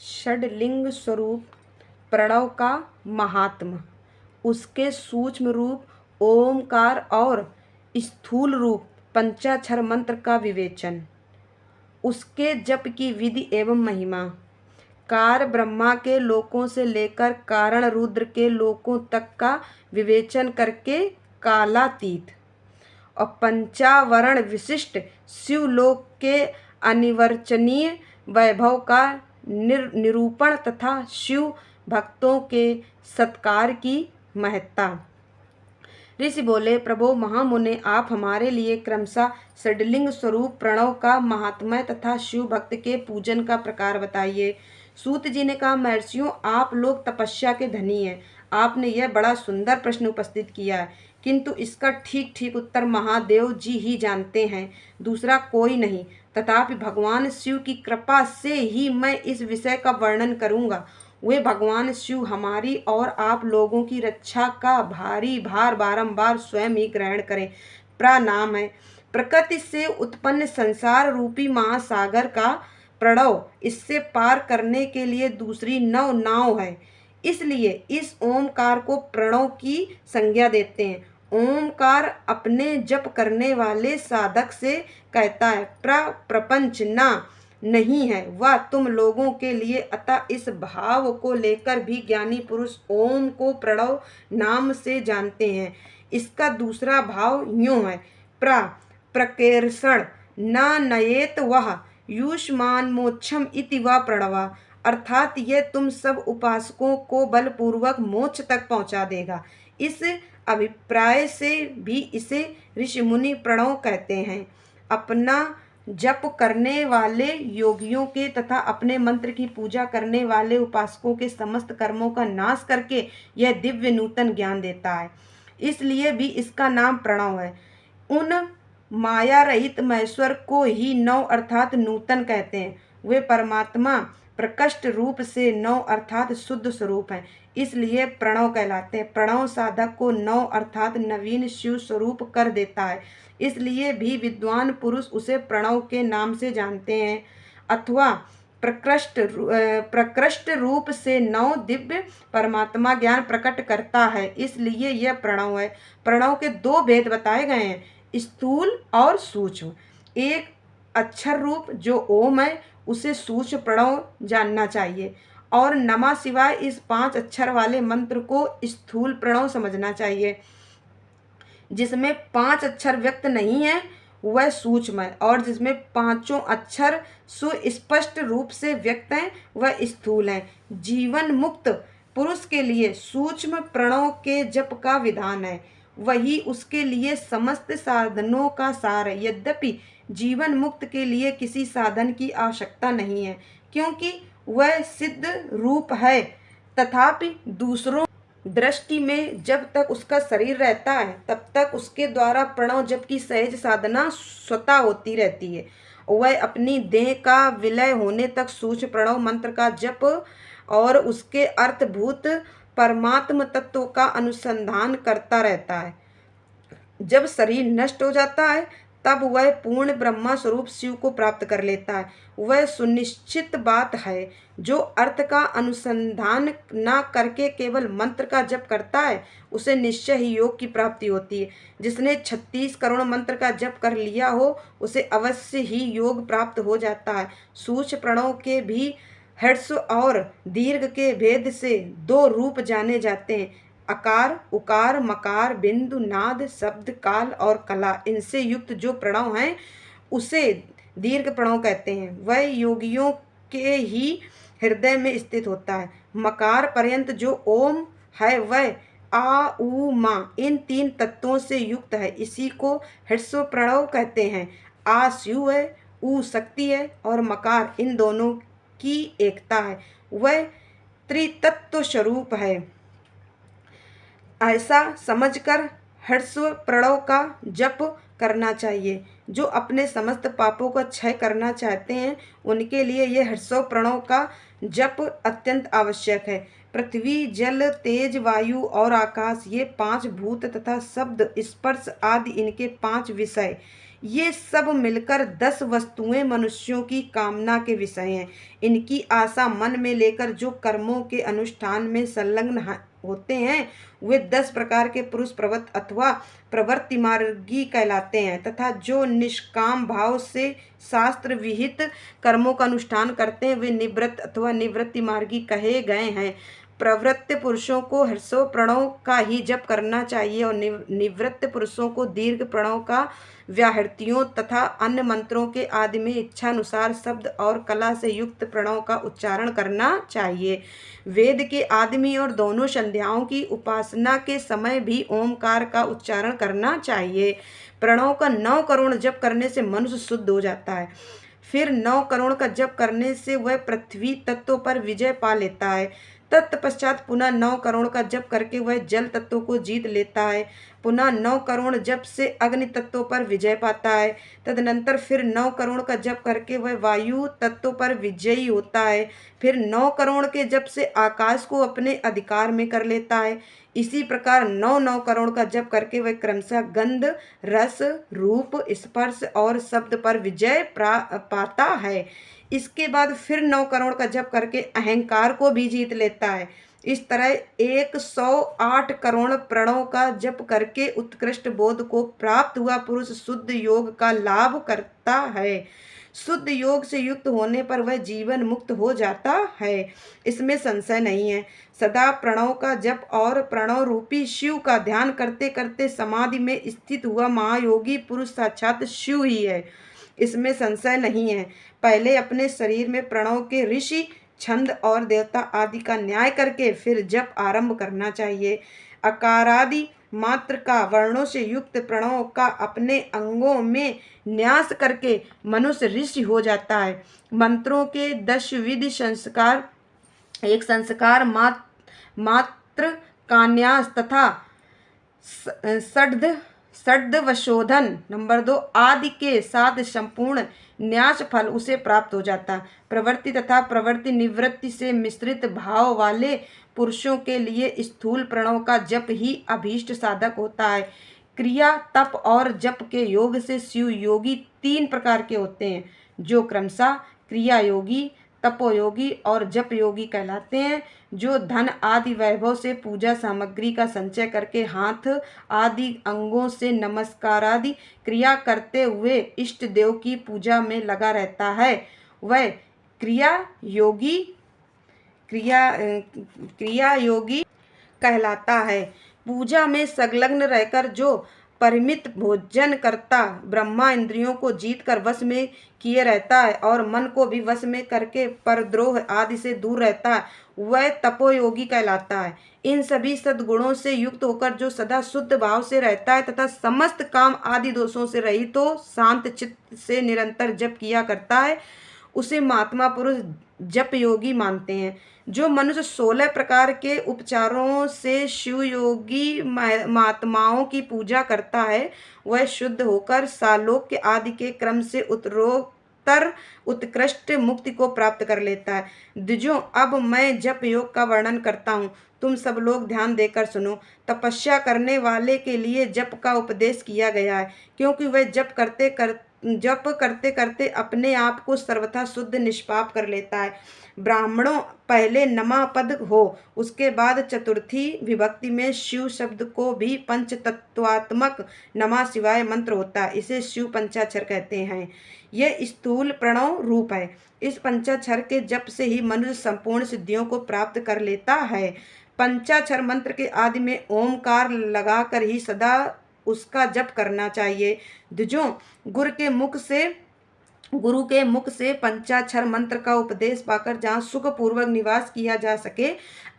षडलिंग स्वरूप प्रणव का महात्म, उसके सूक्ष्म रूप ओमकार और स्थूल रूप पंचाक्षर मंत्र का विवेचन, उसके जप की विधि एवं महिमा, कार ब्रह्मा के लोकों से लेकर कारण रुद्र के लोकों तक का विवेचन करके कालातीत और पंचावरण विशिष्ट शिवलोक के अनिर्वचनीय वैभव का निरूपण तथा शिव भक्तों के सत्कार की महत्ता। ऋषि बोले, प्रभो महामुने, आप हमारे लिए क्रमशः षडलिंग स्वरूप प्रणव का महात्म्य तथा शिव भक्त के पूजन का प्रकार बताइए। सूत जी ने कहा, महर्षियों, आप लोग तपस्या के धनी हैं। आपने यह बड़ा सुंदर प्रश्न उपस्थित किया है, किंतु इसका ठीक ठीक उत्तर महादेव जी ही जानते हैं, दूसरा कोई नहीं। तथापि भगवान शिव की कृपा से ही मैं इस विषय का वर्णन करूंगा। वे भगवान शिव हमारी और आप लोगों की रक्षा का भारी भार बारंबार स्वयं ही ग्रहण करें। प्रणाम है। प्रकृति से उत्पन्न संसार रूपी महासागर का प्रणव इससे पार करने के लिए दूसरी नौ नाव है, इसलिए इस ओमकार को प्रणव की संज्ञा देते हैं। ओमकार अपने जप करने वाले साधक से कहता है, प्रपंच ना नहीं है वह तुम लोगों के लिए। अतः इस भाव को लेकर भी ज्ञानी पुरुष ओम को प्रणव नाम से जानते हैं। इसका दूसरा भाव यूं है, प्रकेर्षण न नयेत वह युष्मान मोक्षम इति वा प्रणवा, अर्थात यह तुम सब उपासकों को बलपूर्वक मोक्ष तक पहुंचा देगा। इस अभिप्राय से भी इसे ऋषि मुनि प्रणव कहते हैं। अपना जप करने वाले योगियों के तथा अपने मंत्र की पूजा करने वाले उपासकों के समस्त कर्मों का नाश करके यह दिव्य नूतन ज्ञान देता है, इसलिए भी इसका नाम प्रणव है। उन माया रहित महेश्वर को ही नव अर्थात नूतन कहते हैं। वे परमात्मा प्रकृष्ट रूप से नव अर्थात शुद्ध स्वरूप हैं, इसलिए प्रणव कहलाते हैं। प्रणव साधक को नव अर्थात नवीन शिव स्वरूप कर देता है, इसलिए भी विद्वान पुरुष उसे प्रणव के नाम से जानते हैं। अथवा प्रकृष्ट रूप से नव दिव्य परमात्मा ज्ञान प्रकट करता है, इसलिए यह प्रणव है। प्रणव के दो भेद बताए गए हैं, स्थूल और सूक्ष्म। एक अक्षर रूप जो ओम है उसे सूक्ष्म प्रणव जानना चाहिए, और नमः शिवाय इस 5 अक्षर वाले मंत्र को स्थूल प्रणव समझना चाहिए। जिसमें 5 अक्षर व्यक्त नहीं है वह सूक्ष्म है, और जिसमें 5 अक्षर सुस्पष्ट रूप से व्यक्त हैं वह स्थूल है। जीवन मुक्त पुरुष के लिए सूक्ष्म प्रणव के जप का विधान है, वही उसके लिए समस्त साधनों का सार है। यद्यपि जीवन मुक्त के लिए किसी साधन की आवश्यकता नहीं है, क्योंकि वह सिद्ध रूप है, तथापि दूसरों दृष्टि में जब तक उसका शरीर रहता है तब तक उसके द्वारा प्रणव जप की सहज साधना स्वतः होती रहती है। वह अपनी देह का विलय होने तक सूक्ष्म प्रणव मंत्र का जप और उसके अर्थभूत परमात्म तत्व का अनुसंधान करता रहता है। जब शरीर नष्ट हो जाता है तब वह पूर्ण ब्रह्मा स्वरूप शिव को प्राप्त कर लेता है। वह सुनिश्चित बात है, जो अर्थ का अनुसंधान न करके केवल मंत्र का जप करता है उसे निश्चय ही योग की प्राप्ति होती है। जिसने 36 करोड़ मंत्र का जप कर लिया हो उसे अवश्य ही योग प्राप्त हो जाता है। सूक्ष्म प्रणव के भी हर्ष और दीर्घ के भेद से 2 रूप जाने जाते हैं, अकार उकार मकार बिंदु नाद शब्द काल और कला। इनसे युक्त जो प्रणव है उसे दीर्घ प्रणव कहते हैं। वह योगियों के ही हृदय में स्थित होता है। मकार पर्यंत जो ओम है वह आ उ मा इन 3 तत्वों से युक्त है, इसी को हृस्व प्रणव कहते हैं। आ शिव है, उ शक्ति है और मकार इन दोनों की एकता है, वह त्रितत्व स्वरूप है। ऐसा समझकर हर्स्व प्रणव का जप करना चाहिए। जो अपने समस्त पापों का क्षय करना चाहते हैं उनके लिए यह हर्स्व प्रणव का जप अत्यंत आवश्यक है। पृथ्वी जल तेज वायु और आकाश, ये 5 भूत तथा शब्द स्पर्श आदि इनके 5 विषय, ये सब मिलकर 10 वस्तुएं मनुष्यों की कामना के विषय हैं। इनकी आशा मन में लेकर जो कर्मों के अनुष्ठान में संलग्न होते हैं वे 10 प्रकार के पुरुष प्रवृत्त अथवा प्रवृत्ति मार्गी कहलाते हैं, तथा जो निष्काम भाव से शास्त्र विहित कर्मों का अनुष्ठान करते हैं वे निवृत्त अथवा निवृत्ति मार्गी कहे गए हैं। प्रवृत्त पुरुषों को ह्रस्व प्रणव का ही जप करना चाहिए और निवृत्त पुरुषों को दीर्घ प्रणव का व्याहृतियों तथा अन्य मंत्रों के आदि में इच्छानुसार शब्द और कला से युक्त प्रणव का उच्चारण करना चाहिए। वेद के आदमी और दोनों संध्याओं की उपासना के समय भी ओमकार का उच्चारण करना चाहिए। प्रणव का 9 करोड़ जप करने से मनुष्य शुद्ध हो जाता है। फिर 9 करोड़ का जप करने से वह पृथ्वी तत्व पर विजय पा लेता है। तत्पश्चात पुनः 9 करोड़ का जप करके वह जल तत्व को जीत लेता है। पुनः 9 करोड़ जप से अग्नि तत्व पर विजय पाता है। तदनंतर फिर 9 करोड़ का जप करके वह वायु तत्व पर विजयी होता है। फिर 9 करोड़ के जप से आकाश को अपने अधिकार में कर लेता है। इसी प्रकार 9 करोड़ का जप करके वह क्रमशः गंध, रस, रूप, स्पर्श और शब्द पर विजय पाता है। इसके बाद फिर 9 करोड़ का जप करके अहंकार को भी जीत लेता है। इस तरह 108 करोड़ प्रणव का जप करके उत्कृष्ट बोध को प्राप्त हुआ पुरुष शुद्ध योग का लाभ करता है। शुद्ध योग से युक्त होने पर वह जीवन मुक्त हो जाता है, इसमें संशय नहीं है। सदा प्रणव का जप और प्रणव रूपी शिव का ध्यान करते करते समाधि में स्थित हुआ महायोगी पुरुष साक्षात शिव ही है, इसमें संशय नहीं है। पहले अपने शरीर में प्रणव के ऋषि, छंद और देवता आदि का न्याय करके फिर जप आरंभ करना चाहिए। अकारादि मात्र का वर्णों से युक्त प्रणव का अपने अंगों में न्यास करके मनुष्य ऋषि हो जाता है। मंत्रों के 10 विधि संस्कार, एक संस्कार मात्र का न्यास तथा षड्वशोधन नंबर 2 आदि के साथ संपूर्ण न्यास फल उसे प्राप्त हो जाता। प्रवृत्ति तथा प्रवृत्ति निवृत्ति से मिश्रित भाव वाले पुरुषों के लिए स्थूल प्रणव का जप ही अभीष्ट साधक होता है। क्रिया, तप और जप के योग से शिव योगी 3 प्रकार के होते हैं, जो क्रमशः क्रिया योगी, तपोयोगी और जप योगी कहलाते हैं। जो धन आदि वैभव से पूजा सामग्री का संचय करके हाथ आदि अंगों से नमस्कार आदि क्रिया करते हुए इष्ट देव की पूजा में लगा रहता है, वह क्रिया योगी कहलाता है। पूजा में संलग्न रहकर जो परिमित भोजन करता, ब्रह्मा इंद्रियों को जीत कर वश में किए रहता है और मन को भी वश में करके परद्रोह आदि से दूर रहता है, वह तपोयोगी कहलाता है। इन सभी सद्गुणों से युक्त होकर जो सदा शुद्ध भाव से रहता है तथा समस्त काम आदि दोषों से रहित तो शांत चित्त से निरंतर जप किया करता है, उसे महात्मा पुरुष जप योगी मानते हैं। जो मनुष्य 16 प्रकार के उपचारों से शिव योगी महात्माओं की पूजा करता है, वह शुद्ध होकर सालोक्य आदि के क्रम से उत्तरोत्तर उत्कृष्ट मुक्ति को प्राप्त कर लेता है। द्विजों, अब मैं जप योग का वर्णन करता हूँ, तुम सब लोग ध्यान देकर सुनो। तपस्या करने वाले के लिए जप का उपदेश किया गया है, क्योंकि वह जप करते करते अपने आप को सर्वथा शुद्ध निष्पाप कर लेता है। ब्राह्मणों, पहले नमा पद हो, उसके बाद चतुर्थी विभक्ति में शिव शब्द को भी पंच तत्वात्मक नमः शिवाय मंत्र होता है, इसे शिव पंचाक्षर कहते हैं। यह स्थूल प्रणव रूप है। इस पंचाक्षर के जप से ही मनुष्य संपूर्ण सिद्धियों को प्राप्त कर लेता है। पंचाक्षर मंत्र के आदि में ओमकार लगाकर ही सदा उसका जप करना चाहिए। द्विजों, गुरु के मुख से पंचाक्षर मंत्र का उपदेश पाकर जहाँ सुखपूर्वक निवास किया जा सके,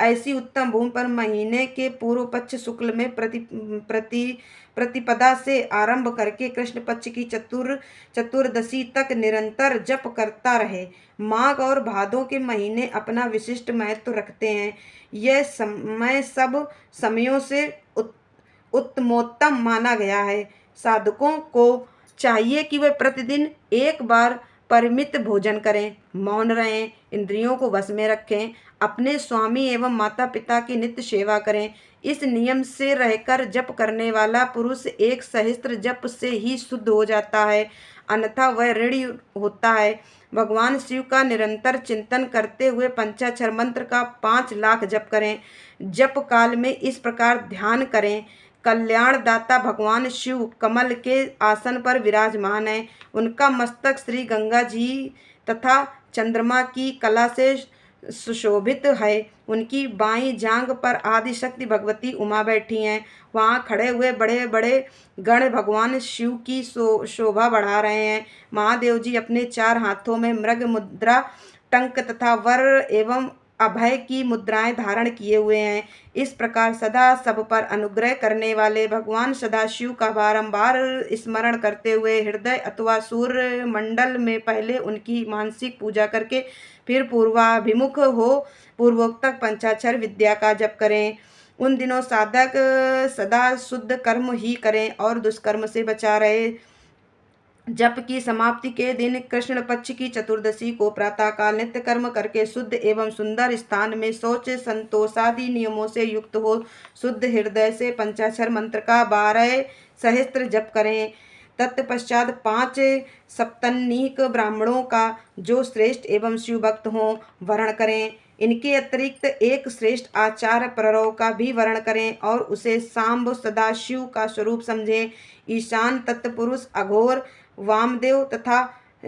ऐसी उत्तम भूमि पर महीने के पूर्व पक्ष शुक्ल में प्रतिपदा से आरंभ करके कृष्ण पक्ष की चतुर्दशी तक निरंतर जप करता रहे। माघ और भादों के महीने अपना विशिष्ट महत्व रखते हैं। यह समय सब समयों से उत्तमोत्तम माना गया है। साधकों को चाहिए कि वे प्रतिदिन एक बार परिमित भोजन करें, मौन रहें, इंद्रियों को वश में रखें, अपने स्वामी एवं माता पिता की नित्य सेवा करें। इस नियम से रहकर जप करने वाला पुरुष एक सहस्त्र जप से ही शुद्ध हो जाता है, अन्यथा वह ऋणी होता है। भगवान शिव का निरंतर चिंतन करते हुए पंचाक्षर मंत्र का 5 लाख जप करें। जप काल में इस प्रकार ध्यान करें, कल्याणदाता भगवान शिव कमल के आसन पर विराजमान है। उनका मस्तक श्री गंगा जी तथा चंद्रमा की कला से सुशोभित है। उनकी बाईं जांघ पर आदि शक्ति भगवती उमा बैठी हैं। वहाँ खड़े हुए बड़े बड़े गण भगवान शिव की शोभा बढ़ा रहे हैं। महादेव जी अपने 4 हाथों में मृग मुद्रा, टंक तथा वर एवं अभय की मुद्राएं धारण किए हुए हैं। इस प्रकार सदा सब पर अनुग्रह करने वाले भगवान सदाशिव का बारंबार स्मरण करते हुए हृदय अथवा सूर्य मंडल में पहले उनकी मानसिक पूजा करके फिर पूर्वाभिमुख हो पूर्वोक्त पंचाक्षर विद्या का जप करें। उन दिनों साधक सदा शुद्ध कर्म ही करें और दुष्कर्म से बचा रहे। जप की समाप्ति के दिन कृष्ण पक्ष की चतुर्दशी को प्रातःकाल नित्य कर्म करके शुद्ध एवं सुंदर स्थान में शौच संतोषादि नियमों से युक्त हो शुद्ध हृदय से पंचाक्षर मंत्र का 12 सहस्त्र जप करें। तत्पश्चात 5 सप्तनीक ब्राह्मणों का जो श्रेष्ठ एवं शिव भक्त हों वर्ण करें। इनके अतिरिक्त एक श्रेष्ठ आचार्य प्ररव का भी वर्ण करें और उसे सांब सदाशिव का स्वरूप समझें। ईशान तत्पुरुष अघोर वामदेव तथा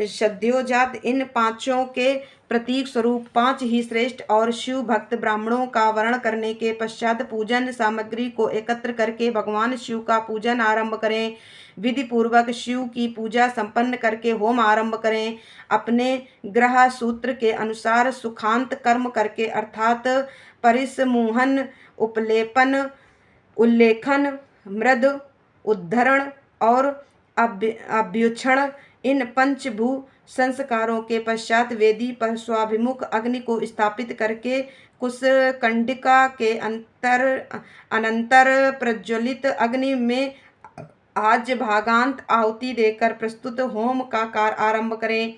सद्योजात इन पांचों के प्रतीक स्वरूप 5 ही श्रेष्ठ और शिव भक्त ब्राह्मणों का वर्ण करने के पश्चात पूजन सामग्री को एकत्र करके भगवान शिव का पूजन आरंभ करें। विधि पूर्वक शिव की पूजा संपन्न करके होम आरंभ करें। अपने ग्रह सूत्र के अनुसार सुखांत कर्म करके अर्थात परिसमूहन, उपलेपन, उल्लेखन, मृद उद्धरण और अभ्युक्षण इन पंचभू संस्कारों के पश्चात वेदी पर स्वाभिमुख अग्नि को स्थापित करके कुशकंडिका के अनंतर प्रज्वलित अग्नि में आज भागांत आहुति देकर प्रस्तुत होम का कार्य आरंभ करें।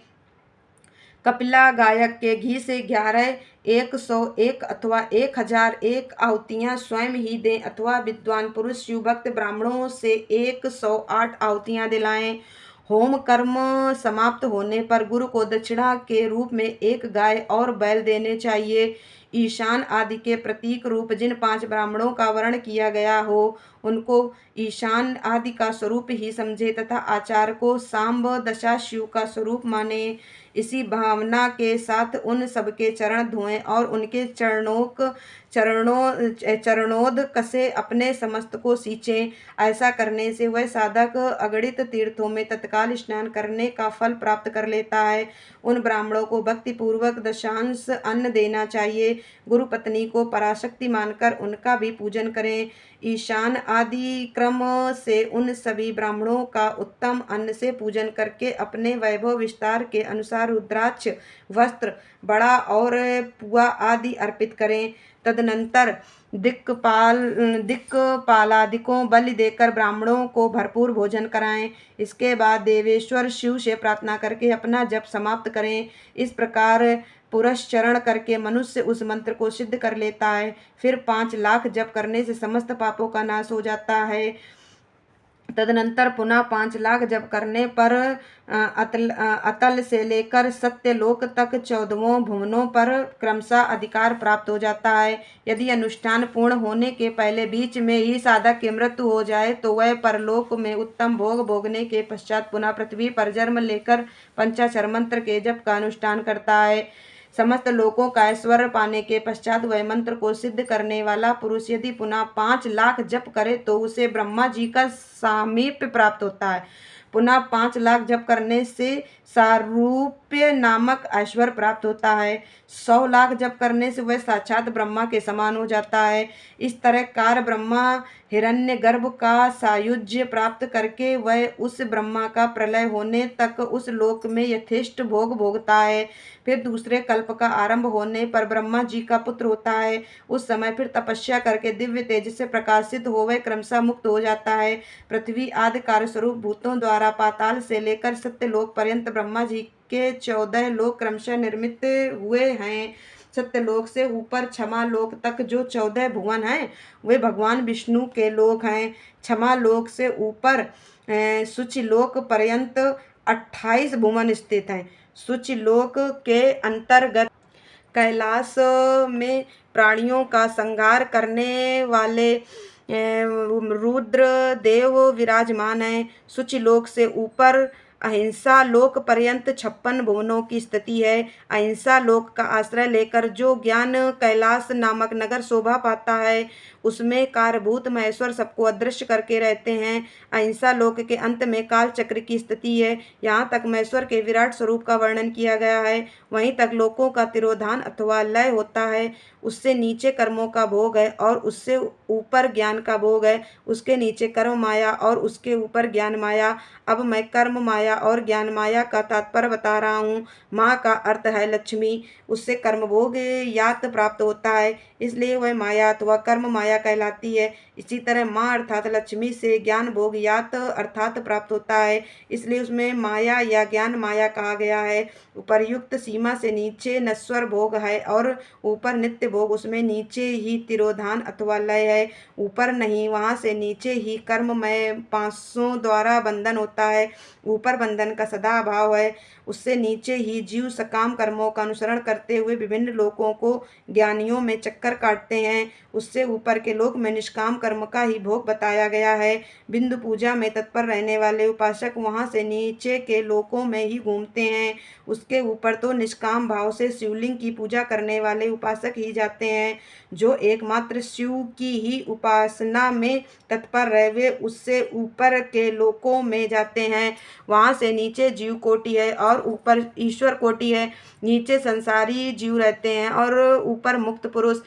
कपिला गायक के घी से 11, 101 अथवा 1001 आहुतियाँ स्वयं ही दें अथवा विद्वान पुरुष शिवभक्त ब्राह्मणों से 108 आहुतियाँ दिलाएं। होम कर्म समाप्त होने पर गुरु को दक्षिणा के रूप में 1 गाय और बैल देने चाहिए। ईशान आदि के प्रतीक रूप जिन 5 ब्राह्मणों का वर्ण किया गया हो उनको ईशान आदि का स्वरूप ही समझे तथा आचार्य को सांब दशा शिव का स्वरूप माने। इसी भावना के साथ उन सबके चरण धोएं और उनके चरणोद से अपने समस्त को सींचें। ऐसा करने से वह साधक अगणित तीर्थों में तत्काल स्नान करने का फल प्राप्त कर लेता है। उन ब्राह्मणों को भक्ति पूर्वक दशांश अन्न देना चाहिए। गुरु पत्नी को पराशक्ति मानकर उनका भी पूजन करें। ईशान आदि क्रम से उन सभी ब्राह्मणों का उत्तम अन्न से पूजन करके अपने वैभव विस्तार के अनुसार रुद्राक्ष, वस्त्र, बड़ा और पुआ आदि अर्पित करें। तदनंतर दिक्पालादिकों बलि देकर ब्राह्मणों को भरपूर भोजन कराएं। इसके बाद देवेश्वर शिव से प्रार्थना करके अपना जप समाप्त करें। इस प्रकार पुरस्चरण करके मनुष्य उस मंत्र को सिद्ध कर लेता है। फिर 5 लाख जप करने से समस्त पापों का नाश हो जाता है। तदनंतर पुनः 5 लाख जप करने पर अतल से लेकर सत्यलोक तक 14 भुवनों पर क्रमशः अधिकार प्राप्त हो जाता है। यदि अनुष्ठान पूर्ण होने के पहले बीच में ही साधक की मृत्यु हो जाए तो वह परलोक में उत्तम भोग भोगने के पश्चात पुनः पृथ्वी पर जन्म लेकर पंचाक्षर मंत्र के जप का अनुष्ठान करता है। समस्त लोकों का ऐश्वर्य पाने के पश्चात वह मंत्र को सिद्ध करने वाला पुरुष यदि पुनः 5 लाख जप करे तो उसे ब्रह्मा जी का सामीप्य प्राप्त होता है। पुनः 5 लाख जप करने से सारूप्य नामक ऐश्वर्य प्राप्त होता है। 100 लाख जप करने से वह साक्षात ब्रह्मा के समान हो जाता है। इस तरह कार ब्रह्मा हिरण्यगर्भ का सायुज्य प्राप्त करके वह उस ब्रह्मा का प्रलय होने तक उस लोक में यथेष्ट भोग भोगता है। फिर दूसरे कल्प का आरंभ होने पर ब्रह्मा जी का पुत्र होता है। उस समय फिर तपस्या करके दिव्य तेज से प्रकाशित हो वह क्रमशः मुक्त हो जाता है। पृथ्वी आदि कार्य स्वरूप भूतों द्वारा पाताल से लेकर सत्यलोक पर्यंत ब्रह्मा जी के 14 लोक क्रमशः निर्मित हुए हैं। सत्यलोक से ऊपर क्षमा लोक तक जो 14 भुवन हैं वे भगवान विष्णु के लोक हैं। क्षमा लोक से ऊपर शुचिलोक पर्यंत 28 भुवन स्थित हैं। शुचिलोक के अंतर्गत कैलाश में प्राणियों का संहार करने वाले रुद्र देव विराजमान हैं। शुचिलोक से ऊपर अहिंसा लोक पर्यंत 56 भुवनों की स्थिति है। अहिंसा लोक का आश्रय लेकर जो ज्ञान कैलाश नामक नगर शोभा पाता है उसमें कारभूत महेश्वर सबको अदृश्य करके रहते हैं। अहिंसा लोक के अंत में काल चक्र की स्थिति है। यहाँ तक महेश्वर के विराट स्वरूप का वर्णन किया गया है। वहीं तक लोकों का तिरोधान अथवा लय होता है। उससे नीचे कर्मों का भोग है और उससे ऊपर ज्ञान का भोग है। उसके नीचे कर्म माया और उसके ऊपर ज्ञान माया। अब मैं कर्म माया और ज्ञान माया का तात्पर्य बता रहा हूँ। माँ का अर्थ है लक्ष्मी। उससे कर्म भोग यात प्राप्त होता है, इसलिए वह माया अथवा कर्म माया कहलाती है। इसी तरह माँ अर्थात लक्ष्मी से ज्ञान भोग यात अर्थात प्राप्त होता है, इसलिए उसमें माया या ज्ञान माया कहा गया है। उपर्युक्त सीमा से नीचे नश्वर भोग है और ऊपर नित्य भोग। उसमें नीचे ही तिरोधान अथवा लय है, ऊपर नहीं। वहाँ से नीचे ही कर्ममय पांचों द्वारा बंधन होता है, ऊपर बंधन का सदा अभाव है। उससे नीचे ही जीव सकाम कर्मों का अनुसरण करते हुए विभिन्न लोकों को ज्ञानियों में चक्कर काटते हैं। उससे ऊपर के लोक में निष्काम कर्म का ही भोग बताया गया है। बिंदु पूजा में तत्पर रहने वाले उपासक वहाँ से नीचे के लोकों में ही घूमते हैं। उसके ऊपर तो निष्काम भाव से शिवलिंग की पूजा करने वाले उपासक ही जाते हैं। जो एकमात्र शिव की ही उपासना में तत्पर रहे वे उससे ऊपर के लोकों में जाते हैं। वहाँ से नीचे जीव कोटि है और ऊपर ईश्वर कोटि है। नीचे संसारी जीव रहते हैं और ऊपर मुक्त पुरुष।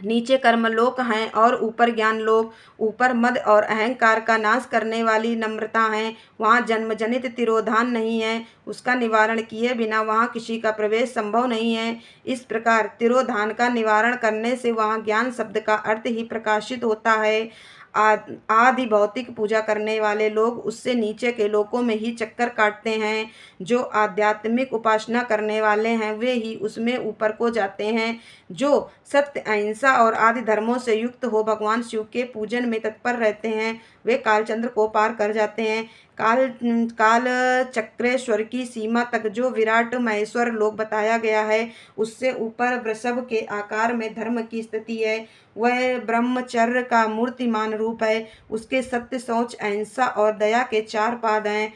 नीचे कर्मलोक हैं और ऊपर ज्ञान लोक। ऊपर मद और अहंकार का नाश करने वाली नम्रता है। वहाँ जन्म जनित तिरोधान नहीं है। उसका निवारण किए बिना वहाँ किसी का प्रवेश संभव नहीं है। इस प्रकार तिरोधान का निवारण करने से वहाँ ज्ञान शब्द का अर्थ ही प्रकाशित होता है। आदि भौतिक पूजा करने वाले लोग उससे नीचे के लोकों में ही चक्कर काटते हैं। जो आध्यात्मिक उपासना करने वाले हैं वे ही उसमें ऊपर को जाते हैं। जो सत्य अहिंसा और आदि धर्मों से युक्त हो भगवान शिव के पूजन में तत्पर रहते हैं वे कालचंद्र को पार कर जाते हैं। काल चक्रेश्वर की सीमा तक जो विराट महेश्वर लोक बताया गया है उससे ऊपर वृषभ के आकार में धर्म की स्थिति है। वह ब्रह्मचर्य का मूर्तिमान रूप है। उसके सत्य शौच अहिंसा और दया के 4 पाद हैं।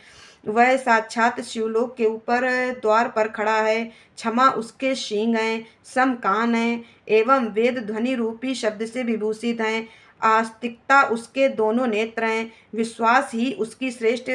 वह साक्षात शिवलोक के ऊपर द्वार पर खड़ा है। क्षमा उसके सींग हैं, सम कान हैं एवं वेद ध्वनि रूपी शब्द से विभूषित हैं। आस्तिकता उसके दोनों नेत्र हैं। विश्वास ही उसकी श्रेष्ठ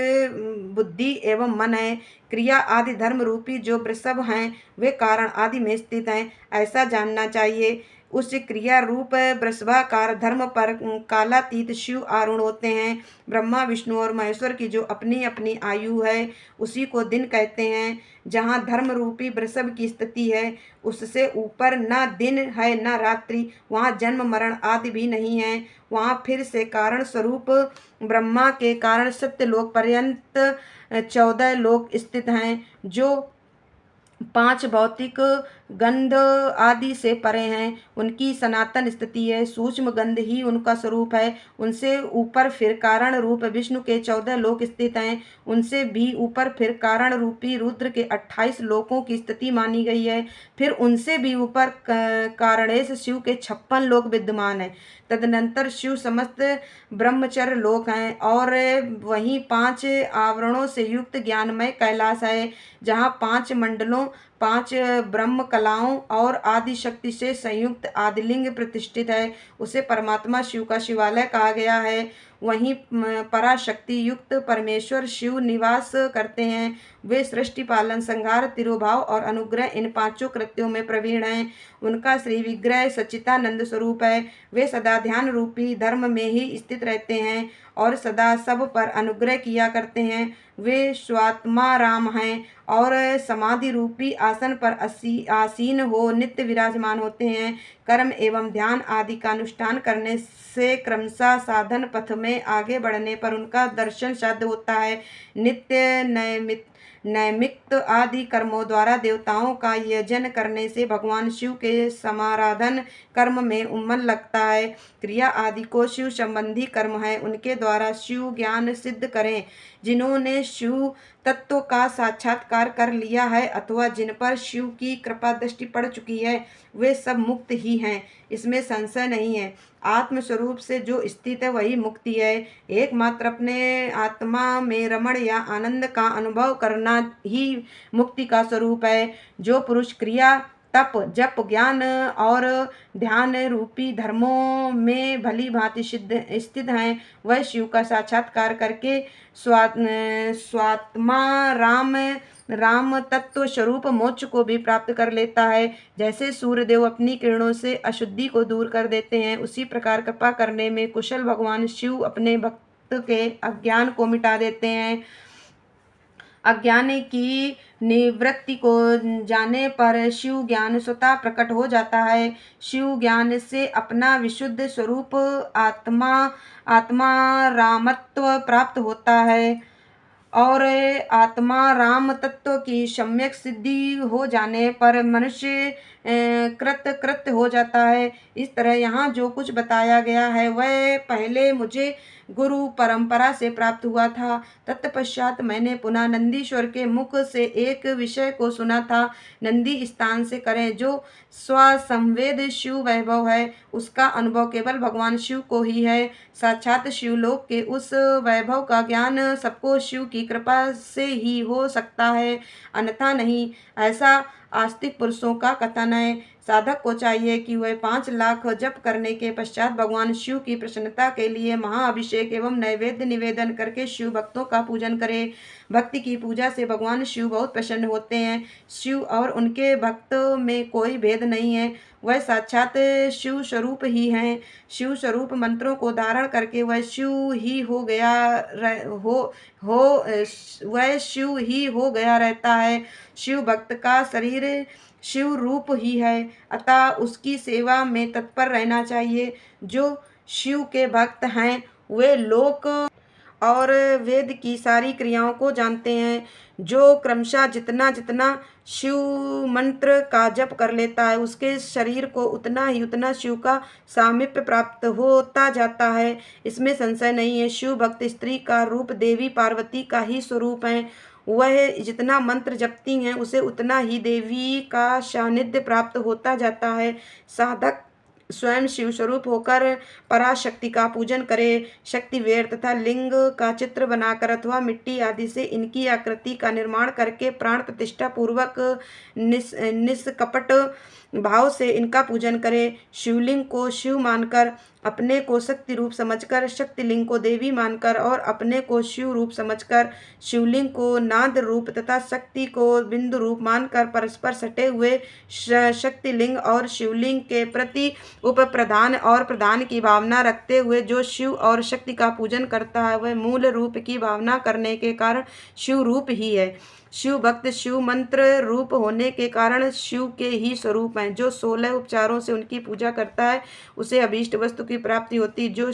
बुद्धि एवं मन है। क्रिया आदि धर्म रूपी जो वृषभ हैं वे कारण आदि में स्थित हैं, ऐसा जानना चाहिए। उस क्रिया रूप वृषभाकार धर्म पर कालातीत शिव आरूढ़ होते हैं। ब्रह्मा विष्णु और महेश्वर की जो अपनी अपनी आयु है उसी को दिन कहते हैं। जहाँ धर्म रूपी वृषभ की स्थिति है उससे ऊपर न दिन है न रात्रि। वहाँ जन्म मरण आदि भी नहीं है। वहाँ फिर से कारण स्वरूप ब्रह्मा के कारण सत्यलोक पर्यंत 14 लोक स्थित हैं जो 5 भौतिक गंध आदि से परे हैं। उनकी सनातन स्थिति है। सूक्ष्म गंध ही उनका स्वरूप है। उनसे ऊपर फिर कारण रूप विष्णु के 14 लोक स्थित हैं। उनसे भी ऊपर फिर कारण रूपी रुद्र के 28 लोकों की स्थिति मानी गई है। फिर उनसे भी ऊपर कारणेश शिव के 56 लोक विद्यमान हैं। तदनंतर शिव समस्त ब्रह्मचर्य लोक हैं और वहीं 5 आवरणों से युक्त ज्ञानमय कैलाश है जहाँ 5 मंडलों 5 ब्रह्म कलाओं और आदि शक्ति से संयुक्त आदिलिंग प्रतिष्ठित है। उसे परमात्मा शिव का शिवालय कहा गया है। वहीं पराशक्ति युक्त परमेश्वर शिव निवास करते हैं। वे सृष्टि पालन संहार तिरोभाव और अनुग्रह इन 5 कृत्यों में प्रवीण हैं। उनका श्री विग्रह सच्चिदानंद स्वरूप है। वे सदा ध्यान रूपी धर्म में ही स्थित रहते हैं और सदा सब पर अनुग्रह किया करते हैं। वे स्वात्मा राम हैं और समाधि रूपी आसन पर आसीन हो नित्य विराजमान होते हैं। कर्म एवं ध्यान आदि का अनुष्ठान करने से क्रमशः साधन पथ में आगे बढ़ने पर उनका दर्शन साध्य होता है। नित्य नैमित्त आदि कर्मों द्वारा देवताओं का यजन करने से भगवान शिव के समाराधन कर्म में मन लगता है। क्रिया आदि को शिव संबंधी कर्म है, उनके द्वारा शिव ज्ञान सिद्ध करें। जिन्होंने शिव तत्व का साक्षात्कार कर लिया है अथवा जिन पर शिव की कृपा दृष्टि पड़ चुकी है, वे सब मुक्त ही हैं, इसमें संशय नहीं है। आत्म स्वरूप से जो स्थित है वही मुक्ति है। एकमात्र अपने आत्मा में रमण या आनंद का अनुभव करना ही मुक्ति का स्वरूप है। जो पुरुष क्रिया, तप, जप, ज्ञान और ध्यान रूपी धर्मों में भली भांति स्थित हैं, वह शिव का साक्षात्कार करके स्वात्मा राम तत्व स्वरूप मोक्ष को भी प्राप्त कर लेता है। जैसे सूर्यदेव अपनी किरणों से अशुद्धि को दूर कर देते हैं, उसी प्रकार कृपा करने में कुशल भगवान शिव अपने भक्त के अज्ञान को मिटा देते हैं। अज्ञान की निवृत्ति को जाने पर शिव ज्ञान स्वतः प्रकट हो जाता है। शिव ज्ञान से अपना विशुद्ध स्वरूप आत्मा रामत्व प्राप्त होता है और आत्मा राम तत्व की सम्यक सिद्धि हो जाने पर मनुष्य कृत्य हो जाता है। इस तरह यहाँ जो कुछ बताया गया है वह पहले मुझे गुरु परंपरा से प्राप्त हुआ था। तत्पश्चात मैंने पुनः नंदीश्वर के मुख से एक विषय को सुना था। नंदी स्थान से करें जो स्वसंवेद शिव वैभव है, उसका अनुभव केवल भगवान शिव को ही है। साक्षात शिवलोक के उस वैभव का ज्ञान सबको शिव की कृपा से ही हो सकता है, अन्यथा नहीं, ऐसा आस्तिक पुरुषों का कथन है। साधक को चाहिए कि वह 5 लाख जप करने के पश्चात भगवान शिव की प्रसन्नता के लिए महाअभिषेक एवं नैवेद्य निवेदन करके शिव भक्तों का पूजन करे। भक्ति की पूजा से भगवान शिव बहुत प्रसन्न होते हैं। शिव और उनके भक्त में कोई भेद नहीं है, वह साक्षात शिव स्वरूप ही हैं। शिव स्वरूप मंत्रों को धारण करके वह शिव ही हो गया रहता है। शिव भक्त का शरीर शिव रूप ही है, अतः उसकी सेवा में तत्पर रहना चाहिए। जो शिव के भक्त हैं वे लोक और वेद की सारी क्रियाओं को जानते हैं। जो क्रमशः जितना शिव मंत्र का जप कर लेता है, उसके शरीर को उतना शिव का सामीप्य प्राप्त होता जाता है, इसमें संशय नहीं है। शिव भक्त स्त्री का रूप देवी पार्वती का ही स्वरूप है। वह जितना मंत्र जपती हैं उसे उतना ही देवी का सानिध्य प्राप्त होता जाता है। साधक स्वयं शिव स्वरूप होकर पराशक्ति का पूजन करे। शक्ति वेर तथा लिंग का चित्र बनाकर अथवा मिट्टी आदि से इनकी आकृति का निर्माण करके प्राण प्रतिष्ठा पूर्वक निष्कपट भाव से इनका पूजन करे। शिवलिंग को शिव मानकर, अपने को शक्ति रूप समझकर, शक्ति लिंग को देवी मानकर और अपने को शिव रूप समझकर, शिवलिंग को नाद रूप तथा शक्ति को बिंदु रूप मानकर परस्पर सटे हुए शक्ति लिंग और शिवलिंग के प्रति उप प्रधान और प्रधान की भावना रखते हुए जो शिव और शक्ति का पूजन करता है वह मूल रूप की भावना करने के कारण शिव रूप ही है। शिव भक्त शिव मंत्र रूप होने के कारण शिव के ही स्वरूप हैं। जो 16 उपचारों से उनकी पूजा करता है उसे अभीष्ट वस्तु की प्राप्ति होती। जो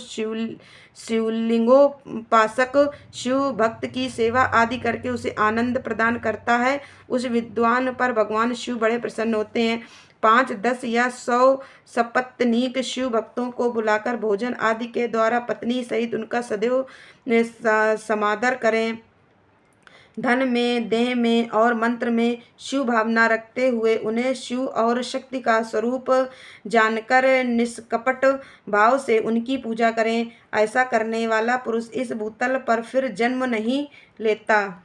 शिवलिंगोपासक शिव भक्त की सेवा आदि करके उसे आनंद प्रदान करता है, उस विद्वान पर भगवान शिव बड़े प्रसन्न होते हैं। 5, 10 या 100 सपत्नीक शिव भक्तों को बुलाकर भोजन आदि के द्वारा पत्नी सहित उनका सदैव समादर करें। धन में, देह में और मंत्र में शिव भावना रखते हुए उन्हें शिव और शक्ति का स्वरूप जानकर निष्कपट भाव से उनकी पूजा करें। ऐसा करने वाला पुरुष इस भूतल पर फिर जन्म नहीं लेता।